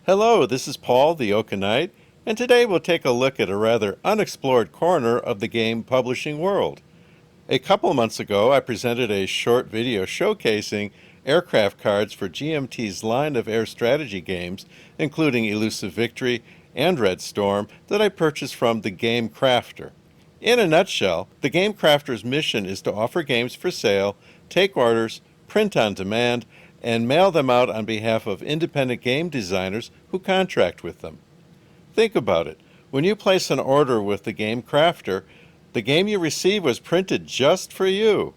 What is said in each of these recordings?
Hello, this is Paul, the Oka Knight, and today we'll take a look at a rather unexplored corner of the game publishing world. A couple months ago, I presented a short video showcasing aircraft cards for GMT's line of air strategy games, including Elusive Victory and Red Storm, that I purchased from the Game Crafter. In a nutshell, the Game Crafter's mission is to offer games for sale, take orders, print on demand, and mail them out on behalf of independent game designers who contract with them. Think about it. When you place an order with the Game Crafter, the game you receive was printed just for you.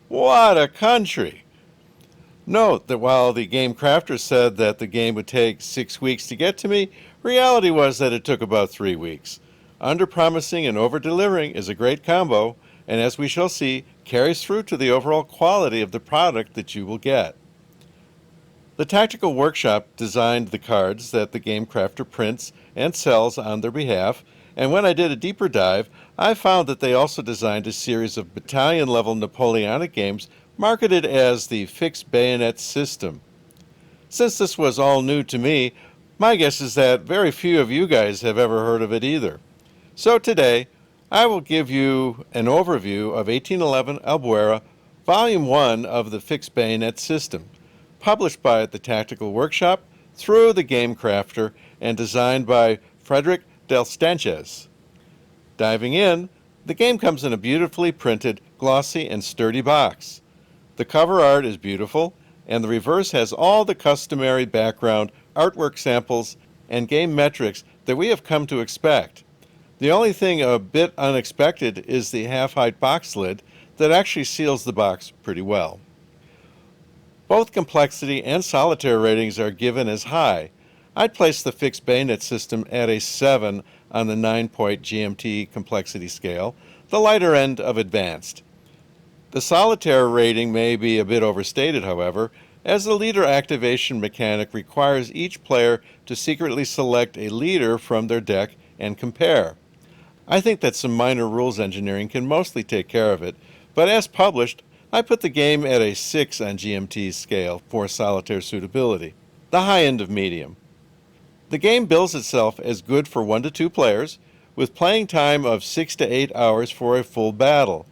What a country! Note that while the Game Crafter said that the game would take 6 weeks to get to me, reality was that it took about 3 weeks. Under-promising and over-delivering is a great combo, and as we shall see, carries through to the overall quality of the product that you will get. The Tactical Workshop designed the cards that the Game Crafter prints and sells on their behalf, and when I did a deeper dive, I found that they also designed a series of Battalion-level Napoleonic games marketed as the Fixed Bayonet System. Since this was all new to me, my guess is that very few of you guys have ever heard of it either. So today, I will give you an overview of 1811 Albuera, Volume 1 of the Fixed Bayonet System, published by the Tactical Workshop through the Game Crafter and designed by Frederick Delstanches. Diving in, the game comes in a beautifully printed, glossy, and sturdy box. The cover art is beautiful, and the reverse has all the customary background, artwork samples, and game metrics that we have come to expect. The only thing a bit unexpected is the half-height box lid that actually seals the box pretty well. Both complexity and solitaire ratings are given as high. I'd place the Fixed Bayonet System at a 7 on the 9-point GMT complexity scale, the lighter end of advanced. The solitaire rating may be a bit overstated, however, as the leader activation mechanic requires each player to secretly select a leader from their deck and compare. I think that some minor rules engineering can mostly take care of it, but as published, I put the game at a 6 on GMT's scale for solitaire suitability, the high end of medium. The game bills itself as good for 1 to 2 players, with playing time of 6 to 8 hours for a full battle.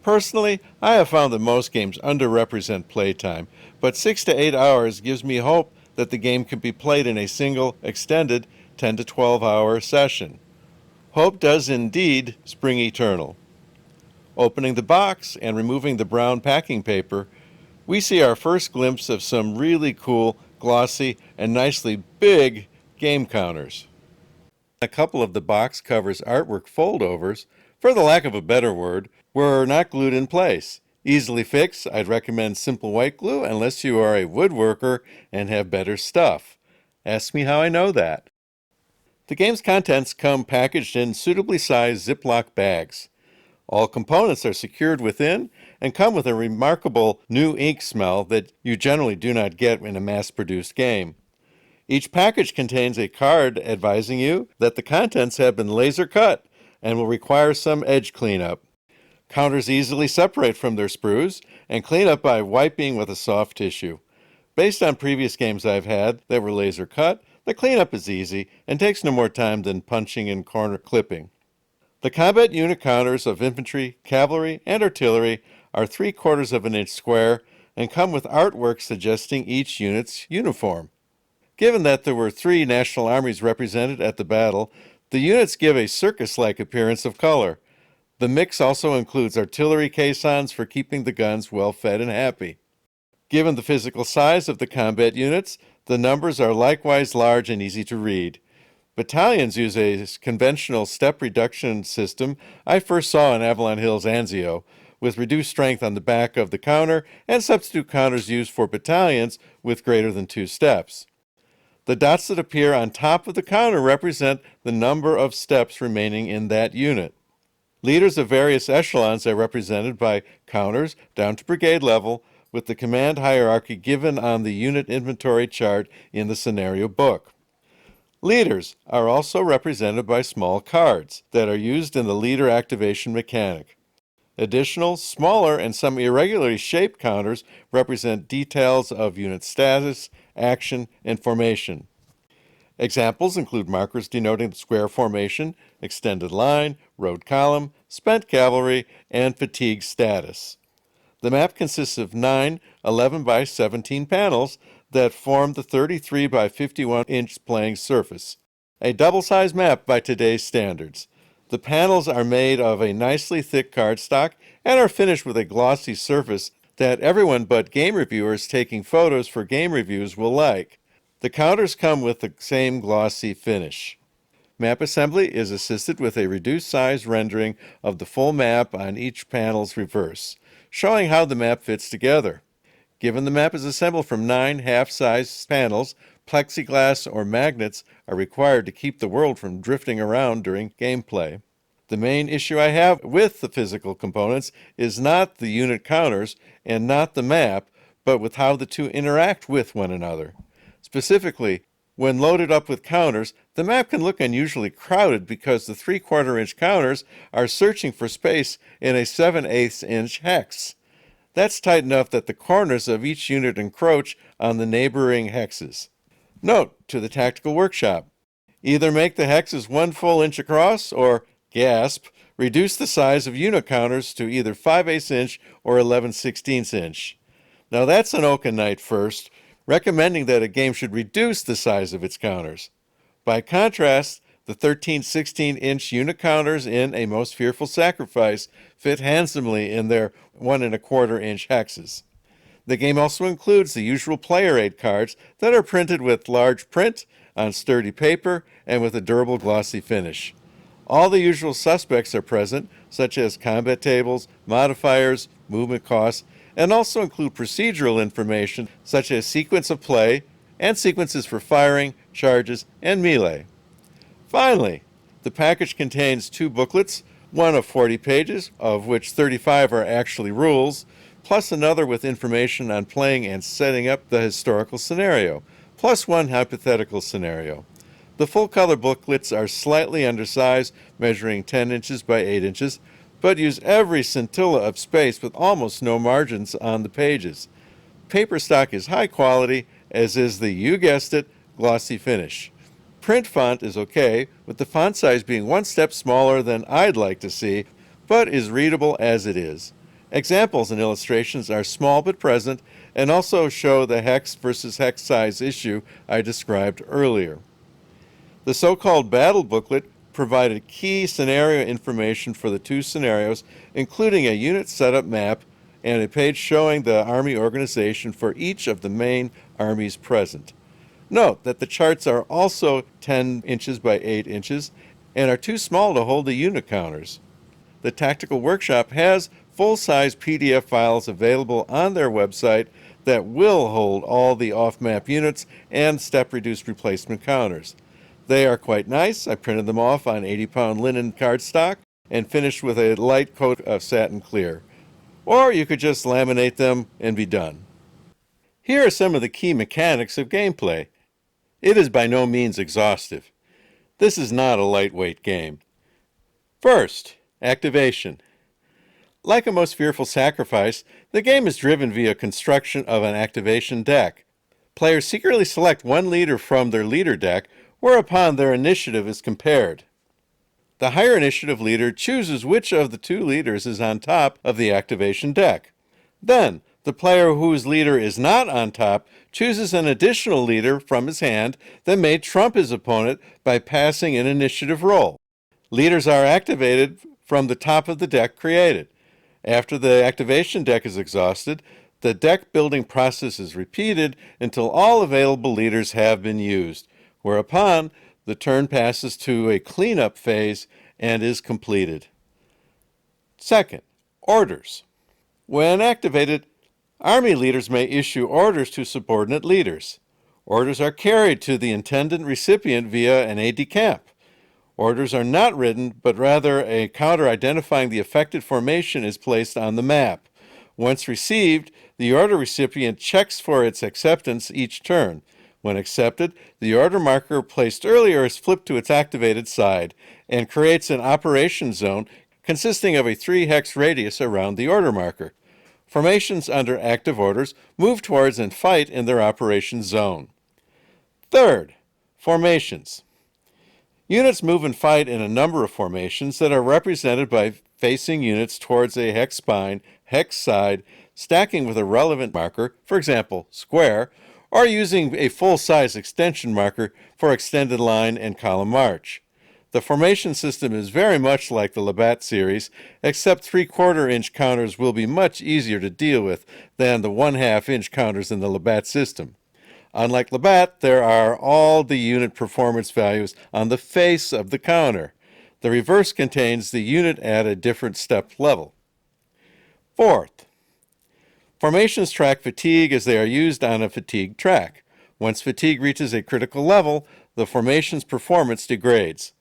Personally, I have found that most games underrepresent playtime, but 6 to 8 hours gives me hope that the game can be played in a single, extended 10 to 12 hour session. Hope does indeed spring eternal. Opening the box and removing the brown packing paper, we see our first glimpse of some really cool, glossy, and nicely big game counters. A couple of the box cover's artwork foldovers, for the lack of a better word, were not glued in place. Easily fixed, I'd recommend simple white glue unless you are a woodworker and have better stuff. Ask me how I know that. The game's contents come packaged in suitably sized Ziploc bags. All components are secured within and come with a remarkable new ink smell that you generally do not get in a mass-produced game. Each package contains a card advising you that the contents have been laser cut and will require some edge cleanup. Counters easily separate from their sprues and clean up by wiping with a soft tissue. Based on previous games I've had that were laser cut, the cleanup is easy and takes no more time than punching and corner clipping. The combat unit counters of infantry, cavalry, and artillery are 3/4 of an inch square and come with artwork suggesting each unit's uniform. Given that there were 3 national armies represented at the battle, the units give a circus-like appearance of color. The mix also includes artillery caissons for keeping the guns well fed and happy. Given the physical size of the combat units, the numbers are likewise large and easy to read. Battalions use a conventional step reduction system I first saw in Avalon Hill's Anzio, with reduced strength on the back of the counter and substitute counters used for battalions with greater than 2 steps. The dots that appear on top of the counter represent the number of steps remaining in that unit. Leaders of various echelons are represented by counters down to brigade level, with the command hierarchy given on the unit inventory chart in the scenario book. Leaders are also represented by small cards that are used in the leader activation mechanic. Additional, smaller, and some irregularly shaped counters represent details of unit status, action, and formation. Examples include markers denoting the square formation, extended line, road column, spent cavalry, and fatigue status. The map consists of 9 11 by 17 panels that form the 33 by 51-inch playing surface, a double-sized map by today's standards. The panels are made of a nicely thick cardstock and are finished with a glossy surface that everyone but game reviewers taking photos for game reviews will like. The counters come with the same glossy finish. Map assembly is assisted with a reduced size rendering of the full map on each panel's reverse, showing how the map fits together. Given the map is assembled from 9 half-size panels, plexiglass or magnets are required to keep the world from drifting around during gameplay. The main issue I have with the physical components is not the unit counters and not the map, but with how the two interact with one another. Specifically, when loaded up with counters, the map can look unusually crowded because the 3/4-inch counters are searching for space in a 7/8-inch hex. That's tight enough that the corners of each unit encroach on the neighboring hexes. Note to the Tactical Workshop: either make the hexes 1 full inch across or, gasp, reduce the size of unit counters to either 5/8 inch or 11/16 inch. Now that's an Oakenite first, recommending that a game should reduce the size of its counters. By contrast, the 13/16-inch unit counters in A Most Fearful Sacrifice fit handsomely in their 1 1/4-inch hexes. The game also includes the usual player aid cards that are printed with large print, on sturdy paper, and with a durable glossy finish. All the usual suspects are present, such as combat tables, modifiers, movement costs, and also include procedural information such as sequence of play and sequences for firing, charges, and melee. Finally, the package contains 2 booklets, one of 40 pages, of which 35 are actually rules, plus another with information on playing and setting up the historical scenario, plus 1 hypothetical scenario. The full-color booklets are slightly undersized, measuring 10 inches by 8 inches, but use every scintilla of space with almost no margins on the pages. Paper stock is high quality, as is the, you guessed it, glossy finish. Print font is okay, with the font size being 1 step smaller than I'd like to see, but is readable as it is. Examples and illustrations are small but present, and also show the hex versus hex size issue I described earlier. The so-called battle booklet provided key scenario information for the 2 scenarios, including a unit setup map and a page showing the Army organization for each of the main armies present. Note that the charts are also 10 inches by 8 inches and are too small to hold the unit counters. The Tactical Workshop has full-size PDF files available on their website that will hold all the off-map units and step-reduced replacement counters. They are quite nice. I printed them off on 80-pound linen cardstock and finished with a light coat of satin clear. Or you could just laminate them and be done. Here are some of the key mechanics of gameplay. It is by no means exhaustive. This is not a lightweight game. First, activation. Like A Most Fearful Sacrifice, the game is driven via construction of an activation deck. Players secretly select 1 leader from their leader deck, whereupon their initiative is compared. The higher initiative leader chooses which of the 2 leaders is on top of the activation deck. Then, the player whose leader is not on top chooses an additional leader from his hand that may trump his opponent by passing an initiative roll. Leaders are activated from the top of the deck created. After the activation deck is exhausted, the deck building process is repeated until all available leaders have been used, whereupon the turn passes to a cleanup phase and is completed. Second, orders. When activated, Army leaders may issue orders to subordinate leaders. Orders are carried to the intended recipient via an aide-de-camp. Orders are not written, but rather a counter identifying the affected formation is placed on the map. Once received, the order recipient checks for its acceptance each turn. When accepted, the order marker placed earlier is flipped to its activated side and creates an operation zone consisting of a 3-hex radius around the order marker. Formations under active orders move towards and fight in their operation zone. Third, Formations. Units move and fight in a number of formations that are represented by facing units towards a hex spine, hex side, stacking with a relevant marker, for example, square, or using a full-size extension marker for extended line and column march. The formation system is very much like the Labatt series, except 3/4 inch counters will be much easier to deal with than the 1/2 inch counters in the Labatt system. Unlike Labatt, there are all the unit performance values on the face of the counter. The reverse contains the unit at a different step level. Fourth, formations track fatigue as they are used on a fatigue track. Once fatigue reaches a critical level, the formation's performance degrades.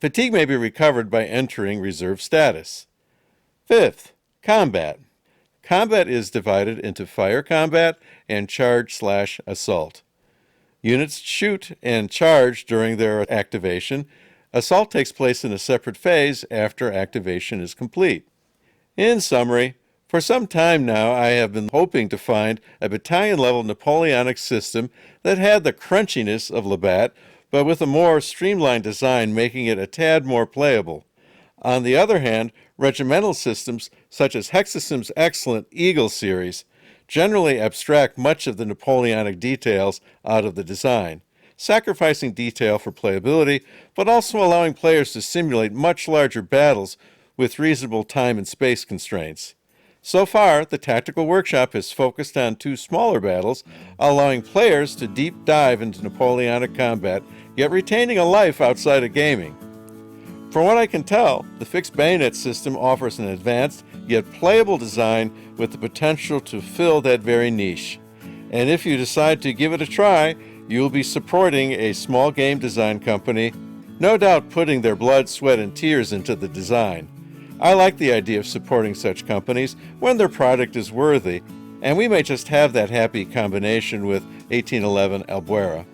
Fatigue may be recovered by entering reserve status. Fifth, combat. Combat is divided into fire combat and charge/assault. Units shoot and charge during their activation. Assault takes place in a separate phase after activation is complete. In summary, for some time now I have been hoping to find a battalion-level Napoleonic system that had the crunchiness of Labatt, but with a more streamlined design making it a tad more playable. On the other hand, regimental systems such as Hexasystem's excellent Eagle series generally abstract much of the Napoleonic details out of the design, sacrificing detail for playability, but also allowing players to simulate much larger battles with reasonable time and space constraints. So far, the Tactical Workshop has focused on 2 smaller battles, allowing players to deep dive into Napoleonic combat, yet retaining a life outside of gaming. From what I can tell, the fixed bayonet system offers an advanced yet playable design with the potential to fill that very niche. And if you decide to give it a try, you'll be supporting a small game design company, no doubt putting their blood, sweat, and tears into the design. I like the idea of supporting such companies when their product is worthy, and we may just have that happy combination with 1811 Albuera.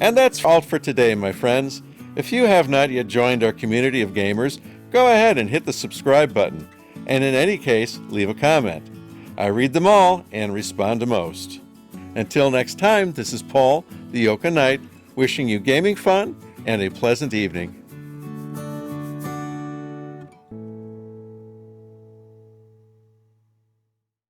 And that's all for today, my friends. If you have not yet joined our community of gamers, go ahead and hit the subscribe button. And in any case, leave a comment. I read them all and respond to most. Until next time, this is Paul, the Yoka Knight, wishing you gaming fun and a pleasant evening.